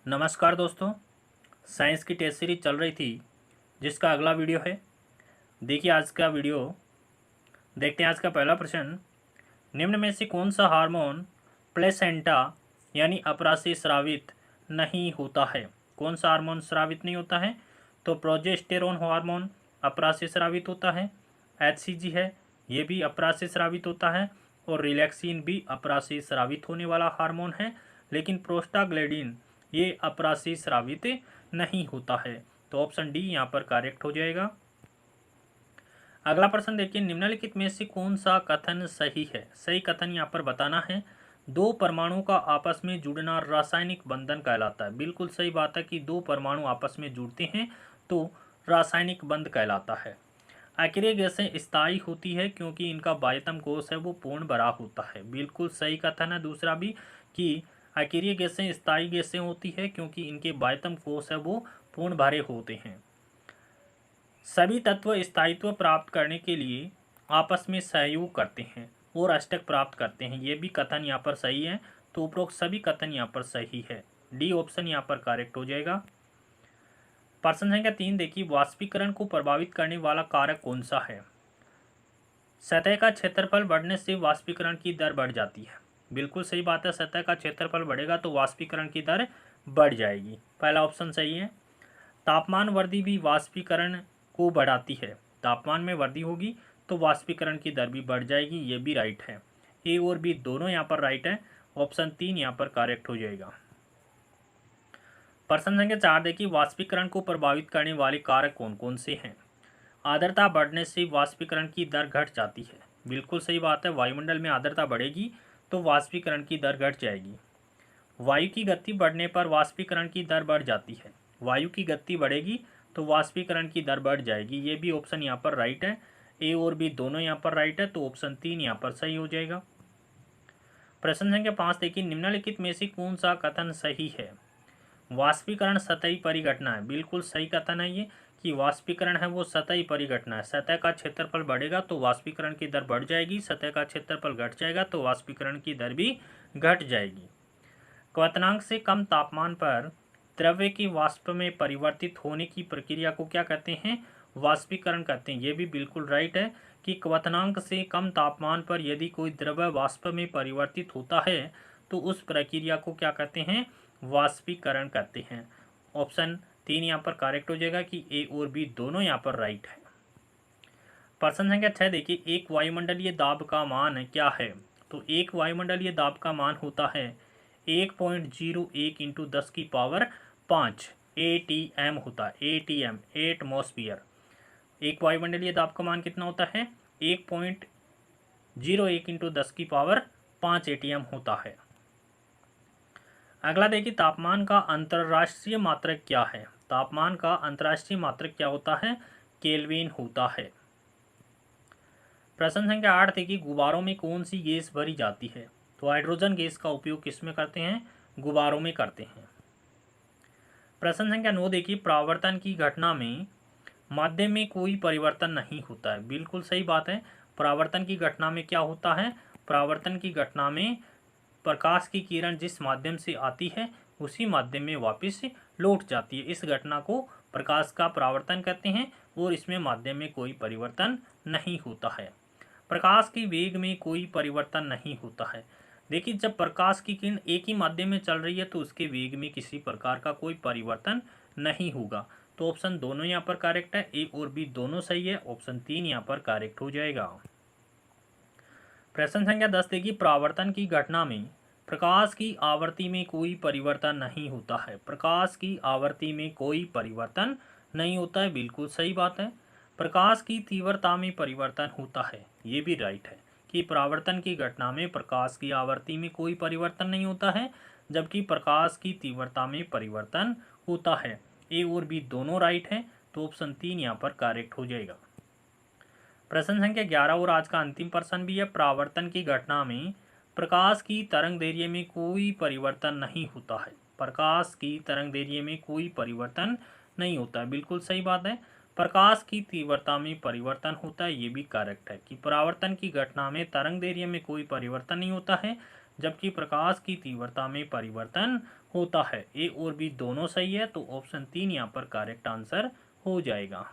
नमस्कार दोस्तों। साइंस की टेस्ट सीरीज चल रही थी जिसका अगला वीडियो है। देखिए आज का वीडियो। देखते हैं आज का पहला प्रश्न। निम्न में से कौन सा हार्मोन प्लेसेंटा यानी अपराशी स्रावित नहीं होता है। कौन सा हार्मोन स्रावित नहीं होता है? तो प्रोजेस्टेरोन हार्मोन अपराशी स्रावित होता है। एचसीजी है, ये भी अपराशी स्रावित होता है। और रिलैक्सिन भी अपराशी स्रावित होने वाला हार्मोन है। लेकिन प्रोस्टाग्लैंडिन ये अपराशी स्रावित नहीं होता है। तो ऑप्शन डी यहाँ पर करेक्ट हो जाएगा। अगला प्रश्न देखिए, निम्नलिखित में से कौन सा कथन सही है? सही कथन यहाँ पर बताना है। दो परमाणु का आपस में जुड़ना रासायनिक बंधन कहलाता है। बिल्कुल सही बात है कि दो परमाणु आपस में जुड़ते हैं तो रासायनिक बंध कहलाता है। अक्रिय गैसें स्थायी होती है क्योंकि इनका बाह्यतम कोश है वो पूर्ण भरा होता है। बिल्कुल सही कथन है दूसरा भी कि अक्रिय गैसें स्थायी गैसें होती है क्योंकि इनके बाह्यतम कोश है वो पूर्ण भरे होते हैं। सभी तत्व स्थायित्व प्राप्त करने के लिए आपस में सहयोग करते हैं और अष्टक प्राप्त करते हैं। ये भी कथन यहाँ पर सही है। तो उपरोक्त सभी कथन यहाँ पर सही है। डी ऑप्शन यहाँ पर करेक्ट हो जाएगा। प्रश्न संख्या 3 देखिए, वाष्पीकरण को प्रभावित करने वाला कारक कौन सा है? सतह का क्षेत्रफल बढ़ने से वाष्पीकरण की दर बढ़ जाती है। बिल्कुल सही बात है, सतह का क्षेत्रफल बढ़ेगा तो वाष्पीकरण की दर बढ़ जाएगी। पहला ऑप्शन सही है। तापमान वृद्धि भी वाष्पीकरण को बढ़ाती है। तापमान में वृद्धि होगी तो वाष्पीकरण की दर भी बढ़ जाएगी। ये भी राइट है। ए और बी दोनों यहाँ पर राइट है। ऑप्शन 3 यहाँ पर करेक्ट हो जाएगा। प्रश्न संख्या 4 देखिए, वाष्पीकरण को प्रभावित करने वाले कारक कौन कौन से हैं? आर्द्रता बढ़ने से वाष्पीकरण की दर घट जाती है। बिल्कुल सही बात है, वायुमंडल में आर्द्रता बढ़ेगी तो वाष्पीकरण की दर घट जाएगी। वायु की गति बढ़ने पर वाष्पीकरण की दर बढ़ जाती है। वायु की गति बढ़ेगी तो वाष्पीकरण की दर बढ़ जाएगी। ये भी ऑप्शन यहाँ पर राइट है। ए और बी दोनों यहाँ पर राइट है तो ऑप्शन 3 यहाँ पर सही हो जाएगा। प्रश्न संख्या 5 देखिए, निम्नलिखित में से कौन सा कथन सही है? वाष्पीकरण सतही परिघटना है। बिल्कुल सही कथन है ये कि वाष्पीकरण है वो सतही परिघटना है। सतह का क्षेत्रफल बढ़ेगा तो वाष्पीकरण की दर बढ़ जाएगी, सतह का क्षेत्रफल घट जाएगा तो वाष्पीकरण की दर भी घट जाएगी। क्वथनांक से कम तापमान पर द्रव्य के वाष्प में परिवर्तित होने की प्रक्रिया को क्या कहते हैं? वाष्पीकरण कहते हैं। ये भी बिल्कुल राइट है कि क्वथनांक से कम तापमान पर यदि कोई द्रव्य वाष्प में परिवर्तित होता है तो उस प्रक्रिया को क्या कहते हैं? वाष्पीकरण कहते हैं। ऑप्शन 3 यहाँ पर करेक्ट हो जाएगा कि ए और बी दोनों यहाँ पर राइट है। प्रश्न संख्या 6 देखिए, एक वायुमंडलीय दाब का मान क्या है? तो एक वायुमंडलीय दाब का मान होता है 1.01 इंटू 10 की पावर 5 ATM होता है। ATM atmosphere. एक वायुमंडलीय दाब का मान कितना होता है? 1.01 इंटू 10 की पावर 5 ATM होता है। अगला देखिए, तापमान का अंतरराष्ट्रीय मात्रक क्या है? तापमान का अंतरराष्ट्रीय मात्रक क्या होता है? केल्विन होता है। प्रश्न संख्या 8 देखिए, गुब्बारों में कौन सी गैस भरी जाती है? तो हाइड्रोजन गैस का उपयोग किसमें करते हैं? गुब्बारों में करते हैं। प्रश्न संख्या 9 देखिए, परावर्तन की घटना में माध्यम में कोई परिवर्तन नहीं होता है। बिल्कुल सही बात है। परावर्तन की घटना में क्या होता है? परावर्तन की घटना में प्रकाश की किरण जिस माध्यम से आती है उसी माध्यम में वापस लौट जाती है। इस घटना को प्रकाश का परावर्तन कहते हैं और इसमें माध्यम में कोई परिवर्तन नहीं होता है। प्रकाश की वेग में कोई परिवर्तन नहीं होता है। देखिए, जब प्रकाश की किरण एक ही माध्यम में चल रही है तो उसके वेग में किसी प्रकार का कोई परिवर्तन नहीं होगा। तो ऑप्शन दोनों यहाँ पर करेक्ट है। ए और बी दोनों सही है। ऑप्शन 3 यहाँ पर करेक्ट हो जाएगा। प्रश्न संख्या 10 देखिए, परावर्तन की घटना में प्रकाश की आवृत्ति में कोई परिवर्तन नहीं होता है। प्रकाश की आवृत्ति में कोई परिवर्तन नहीं होता है। बिल्कुल सही बात है। प्रकाश की तीव्रता में परिवर्तन होता है। ये भी राइट है कि परावर्तन की घटना में प्रकाश की आवृत्ति में कोई परिवर्तन नहीं होता है, जबकि प्रकाश की तीव्रता में परिवर्तन होता है। ए और बी दोनों राइट हैं तो ऑप्शन 3 यहाँ पर करेक्ट हो जाएगा। प्रश्न संख्या 11 और आज का अंतिम प्रश्न भी है। परावर्तन की घटना में प्रकाश की तरंग दैर्घ्य में कोई परिवर्तन नहीं होता है। प्रकाश की तरंग दैर्घ्य में कोई परिवर्तन नहीं होता है। बिल्कुल सही बात है। प्रकाश की तीव्रता में परिवर्तन होता है। ये भी करेक्ट है कि परावर्तन की घटना में तरंग दैर्घ्य में कोई परिवर्तन नहीं होता है, जबकि प्रकाश की तीव्रता में परिवर्तन होता है। ए और बी दोनों सही है, तो ऑप्शन 3 यहाँ पर करेक्ट आंसर हो जाएगा।